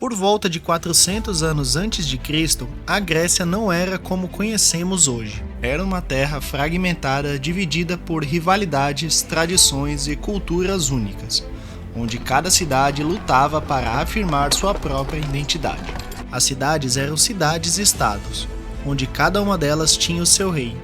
Por volta de 400 anos antes de Cristo, a Grécia não era como conhecemos hoje. Era uma terra fragmentada, dividida por rivalidades, tradições e culturas únicas, onde cada cidade lutava para afirmar sua própria identidade. As cidades eram cidades-estados, onde cada uma delas tinha o seu rei,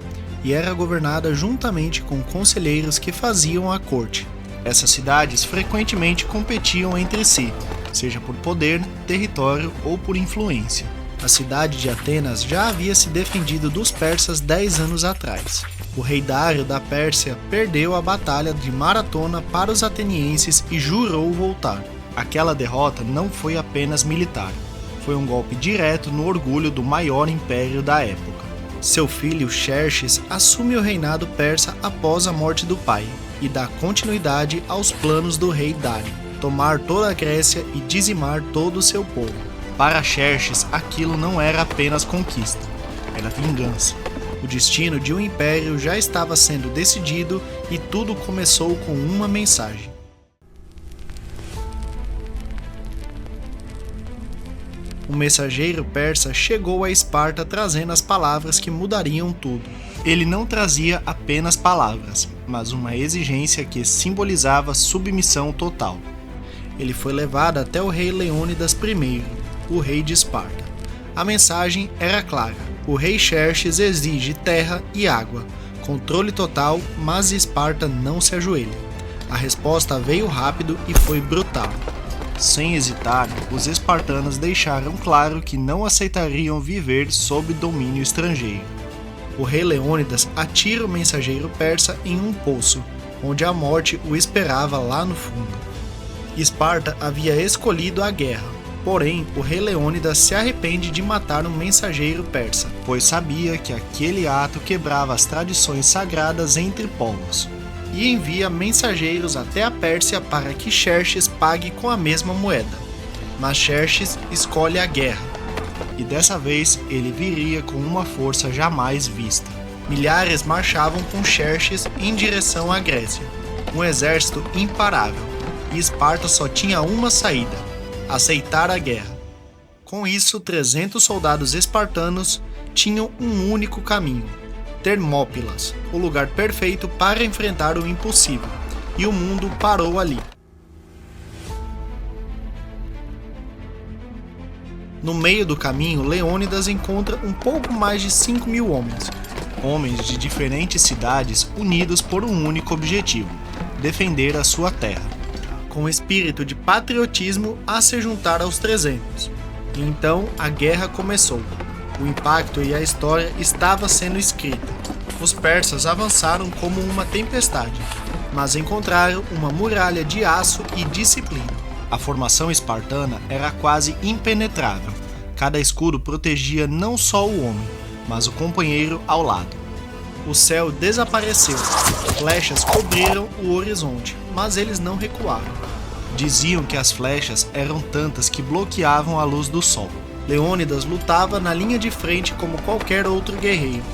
e era governada juntamente com conselheiros que faziam a corte. Essas cidades frequentemente competiam entre si, seja por poder, território ou por influência. A cidade de Atenas já havia se defendido dos persas 10 anos atrás. O rei Dário da Pérsia perdeu a batalha de Maratona para os atenienses e jurou voltar. Aquela derrota não foi apenas militar, foi um golpe direto no orgulho do maior império da época. Seu filho Xerxes assume o reinado persa após a morte do pai e dá continuidade aos planos do rei Dário, tomar toda a Grécia e dizimar todo o seu povo. Para Xerxes, aquilo não era apenas conquista, era vingança. O destino de um império já estava sendo decidido e tudo começou com uma mensagem. Um mensageiro persa chegou a Esparta trazendo as palavras que mudariam tudo. Ele não trazia apenas palavras, mas uma exigência que simbolizava submissão total. Ele foi levado até o rei Leônidas I, o rei de Esparta. A mensagem era clara: o rei Xerxes exige terra e água, controle total, mas Esparta não se ajoelha. A resposta veio rápido e foi brutal. Sem hesitar, os espartanos deixaram claro que não aceitariam viver sob domínio estrangeiro. O rei Leônidas atira o mensageiro persa em um poço, onde a morte o esperava lá no fundo. Esparta havia escolhido a guerra, porém o rei Leônidas se arrepende de matar um mensageiro persa, pois sabia que aquele ato quebrava as tradições sagradas entre povos, e envia mensageiros até a Pérsia para que Xerxes pague com a mesma moeda. Mas Xerxes escolhe a guerra, e dessa vez ele viria com uma força jamais vista. Milhares marchavam com Xerxes em direção à Grécia, um exército imparável, e Esparta só tinha uma saída: aceitar a guerra. Com isso, 300 soldados espartanos tinham um único caminho: Termópilas, o lugar perfeito para enfrentar o impossível, e o mundo parou ali. No meio do caminho, Leônidas encontra um pouco mais de 5.000 homens de diferentes cidades unidos por um único objetivo: defender a sua terra. Com espírito de patriotismo a se juntar aos 300. E então a guerra começou. O impacto e a história estava sendo escrita. Os persas avançaram como uma tempestade, mas encontraram uma muralha de aço e disciplina. A formação espartana era quase impenetrável. Cada escudo protegia não só o homem, mas o companheiro ao lado. O céu desapareceu. Flechas cobriram o horizonte, mas eles não recuaram. Diziam que as flechas eram tantas que bloqueavam a luz do sol. Leônidas lutava na linha de frente como qualquer outro guerreiro.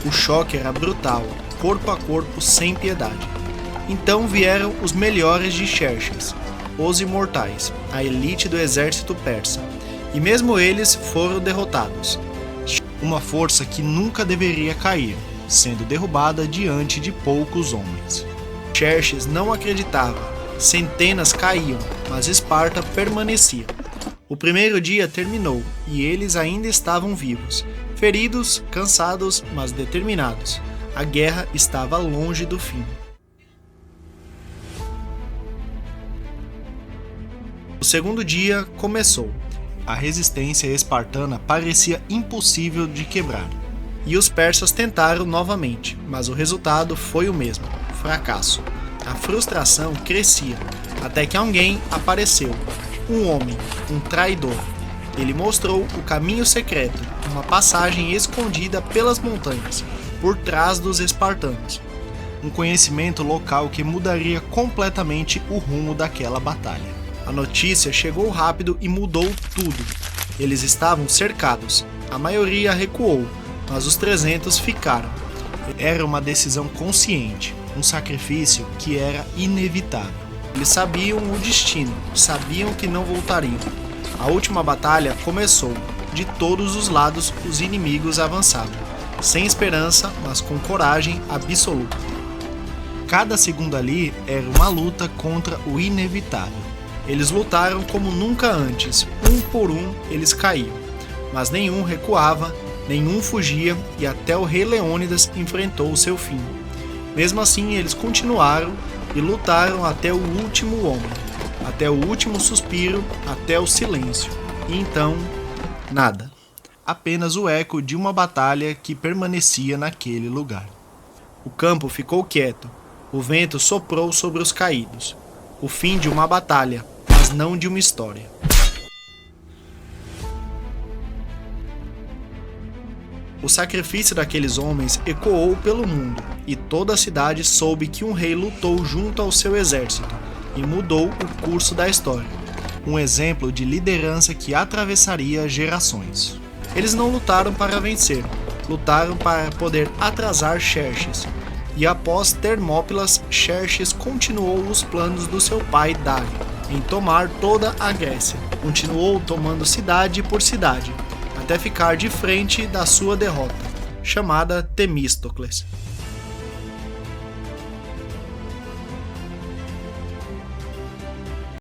O choque era brutal, corpo a corpo, sem piedade. Então vieram os melhores de Xerxes, os imortais, a elite do exército persa. E mesmo eles foram derrotados. Uma força que nunca deveria cair, sendo derrubada diante de poucos homens. Xerxes não acreditava. Centenas caíam, mas Esparta permanecia. O primeiro dia terminou e eles ainda estavam vivos, feridos, cansados, mas determinados. A guerra estava longe do fim. O segundo dia começou. A resistência espartana parecia impossível de quebrar. E os persas tentaram novamente, mas o resultado foi o mesmo: fracasso. A frustração crescia, até que alguém apareceu. Um homem, um traidor. Ele mostrou o caminho secreto, uma passagem escondida pelas montanhas, por trás dos espartanos. Um conhecimento local que mudaria completamente o rumo daquela batalha. A notícia chegou rápido e mudou tudo. Eles estavam cercados. A maioria recuou, mas os 300 ficaram. Era uma decisão consciente, um sacrifício que era inevitável. Eles sabiam o destino, sabiam que não voltariam. A última batalha começou. De todos os lados, os inimigos avançavam, sem esperança, mas com coragem absoluta. Cada segundo ali era uma luta contra o inevitável. Eles lutaram como nunca antes, um por um eles caíam, mas nenhum recuava, nenhum fugia e até o rei Leônidas enfrentou o seu fim. Mesmo assim, eles continuaram e lutaram até o último homem, até o último suspiro, até o silêncio. E então, nada. Apenas o eco de uma batalha que permanecia naquele lugar. O campo ficou quieto. O vento soprou sobre os caídos. O fim de uma batalha, mas não de uma história. O sacrifício daqueles homens ecoou pelo mundo, e toda a cidade soube que um rei lutou junto ao seu exército e mudou o curso da história. Um exemplo de liderança que atravessaria gerações. Eles não lutaram para vencer, lutaram para poder atrasar Xerxes. E após Termópilas, Xerxes continuou os planos do seu pai Dário em tomar toda a Grécia. Continuou tomando cidade por cidade, até ficar de frente da sua derrota, chamada Temístocles.